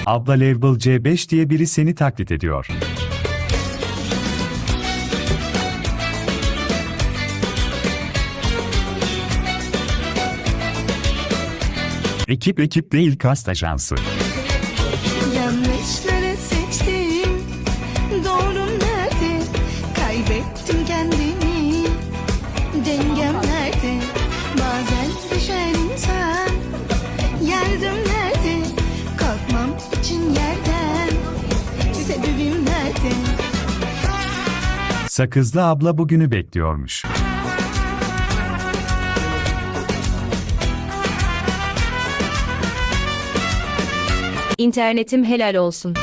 Abla Level C5 diye biri seni taklit ediyor. Ekip değil, kast ajansı. Yanlışları seçtim, doğrum nerede? Kaybettim kendimi, dengem nerede? Bazen düşer insan, yardım nerede? Kalkmam için yerden, sebebim nerede? Sakızlı abla bugünü bekliyormuş. İnternetim helal olsun.